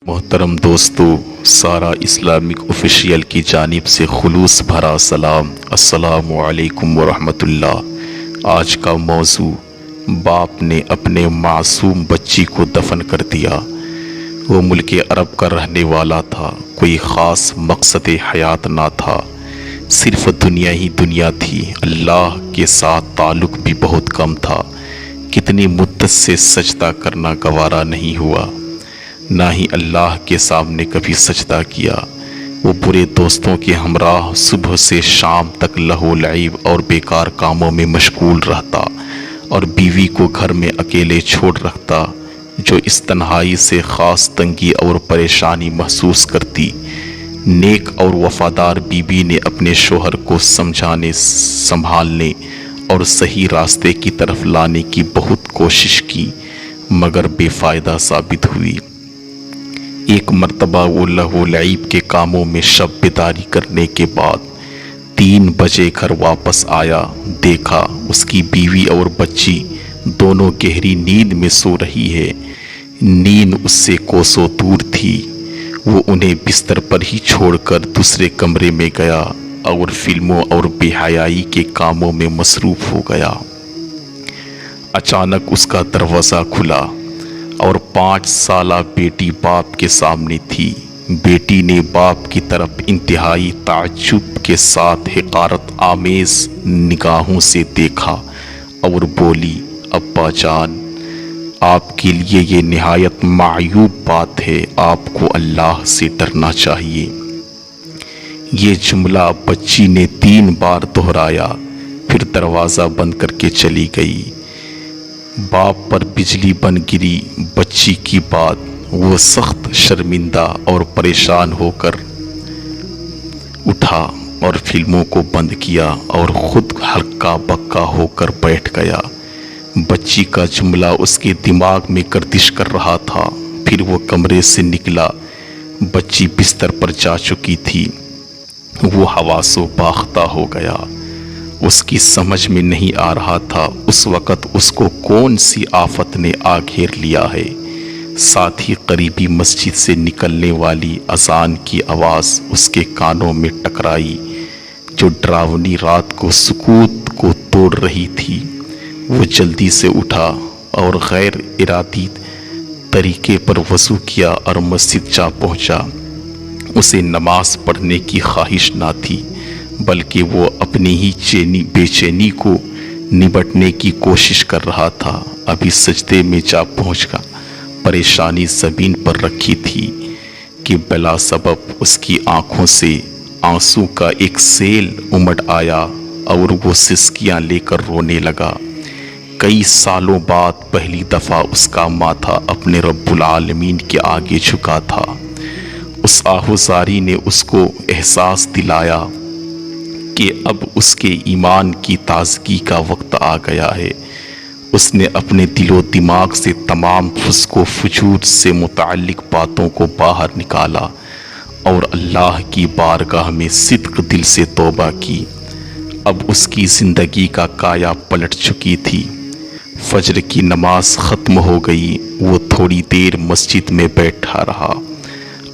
محترم دوستو، سارا اسلامک آفیشیل کی جانب سے خلوص بھرا سلام۔ السلام علیکم ورحمۃ اللہ۔ آج کا موضوع، باپ نے اپنے معصوم بچی کو دفن کر دیا۔ وہ ملک عرب کا رہنے والا تھا، کوئی خاص مقصد حیات نہ تھا، صرف دنیا ہی دنیا تھی، اللہ کے ساتھ تعلق بھی بہت کم تھا۔ کتنی مدت سے سجدہ کرنا گوارا نہیں ہوا، نہ ہی اللہ کے سامنے کبھی سجدہ کیا۔ وہ برے دوستوں کے ہمراہ صبح سے شام تک لہو لعب اور بیکار کاموں میں مشغول رہتا اور بیوی کو گھر میں اکیلے چھوڑ رکھتا، جو اس تنہائی سے خاص تنگی اور پریشانی محسوس کرتی۔ نیک اور وفادار بیوی نے اپنے شوہر کو سمجھانے، سنبھالنے اور صحیح راستے کی طرف لانے کی بہت کوشش کی، مگر بے فائدہ ثابت ہوئی۔ ایک مرتبہ وہ لہو لعب کے کاموں میں شب بیداری کرنے کے بعد 3 بجے گھر واپس آیا۔ دیکھا اس کی بیوی اور بچی دونوں گہری نیند میں سو رہی ہے۔ نیند اس سے کوسوں دور تھی۔ وہ انہیں بستر پر ہی چھوڑ کر دوسرے کمرے میں گیا اور فلموں اور بے حیائی کے کاموں میں مصروف ہو گیا۔ اچانک اس کا دروازہ کھلا اور 5 سالہ بیٹی باپ کے سامنے تھی۔ بیٹی نے باپ کی طرف انتہائی تعجب کے ساتھ حقارت آمیز نگاہوں سے دیکھا اور بولی، ابا جان، آپ کے لیے یہ نہایت معیوب بات ہے، آپ کو اللہ سے ڈرنا چاہیے۔ یہ جملہ بچی نے 3 بار دہرایا، پھر دروازہ بند کر کے چلی گئی۔ باپ پر بجلی بن گری بچی کی بات۔ وہ سخت شرمندہ اور پریشان ہو کر اٹھا اور فلموں کو بند کیا اور خود ہلکا بکا ہو کر بیٹھ گیا۔ بچی کا جملہ اس کے دماغ میں گردش کر رہا تھا۔ پھر وہ کمرے سے نکلا۔ بچی بستر پر جا چکی تھی۔ وہ حواس و باختہ ہو گیا۔ اس کی سمجھ میں نہیں آ رہا تھا اس وقت اس کو کون سی آفت نے آ گھیر لیا ہے۔ ساتھ ہی قریبی مسجد سے نکلنے والی اذان کی آواز اس کے کانوں میں ٹکرائی، جو ڈراؤنی رات کو سکوت کو توڑ رہی تھی۔ وہ جلدی سے اٹھا اور غیر ارادی طریقے پر وضو کیا اور مسجد جا پہنچا۔ اسے نماز پڑھنے کی خواہش نہ تھی، بلکہ وہ اپنی ہی بے چینی کو نبٹنے کی کوشش کر رہا تھا۔ ابھی سجدے میں جا پہنچ گا، پریشانی زمین پر رکھی تھی کہ بلا سبب اس کی آنکھوں سے آنسو کا ایک سیل امڈ آیا اور وہ سسکیاں لے کر رونے لگا۔ کئی سالوں بعد پہلی دفعہ اس کا ماتھا اپنے رب العالمین کے آگے جھکا تھا۔ اس آہوزاری نے اس کو احساس دلایا کہ اب اس کے ایمان کی تازگی کا وقت آ گیا ہے۔ اس نے اپنے دل و دماغ سے تمام فسق و فجور سے متعلق باتوں کو باہر نکالا اور اللہ کی بارگاہ میں صدق دل سے توبہ کی۔ اب اس کی زندگی کا کایا پلٹ چکی تھی۔ فجر کی نماز ختم ہو گئی۔ وہ تھوڑی دیر مسجد میں بیٹھا رہا۔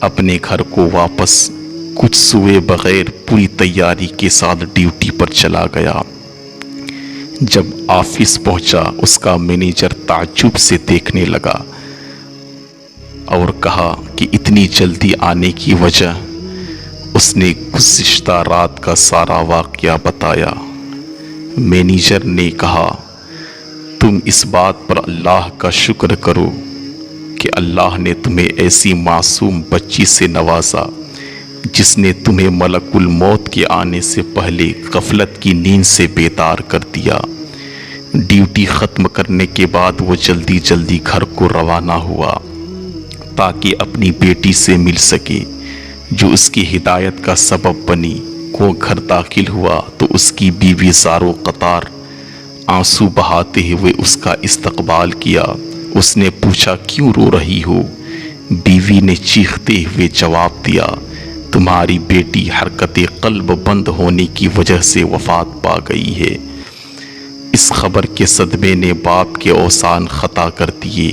اپنے گھر کو واپس کچھ سوئے بغیر پوری تیاری کے ساتھ ڈیوٹی پر چلا گیا۔ جب آفس پہنچا، اس کا مینیجر تعجب سے دیکھنے لگا اور کہا کہ اتنی جلدی آنے کی وجہ۔ اس نے گزشتہ رات کا سارا واقعہ بتایا۔ مینیجر نے کہا، تم اس بات پر اللہ کا شکر کرو کہ اللہ نے تمہیں ایسی معصوم بچی سے نوازا جس نے تمہیں ملک الموت کے آنے سے پہلے غفلت کی نیند سے بیدار کر دیا۔ ڈیوٹی ختم کرنے کے بعد وہ جلدی جلدی گھر کو روانہ ہوا تاکہ اپنی بیٹی سے مل سکے، جو اس کی ہدایت کا سبب بنی۔ وہ گھر داخل ہوا تو اس کی بیوی زارو قطار آنسو بہاتے ہوئے اس کا استقبال کیا۔ اس نے پوچھا، کیوں رو رہی ہو؟ بیوی نے چیختے ہوئے جواب دیا، تمہاری بیٹی حرکت قلب بند ہونے کی وجہ سے وفات پا گئی ہے۔ اس خبر کے صدمے نے باپ کے اوسان خطا کر دیے۔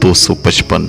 255।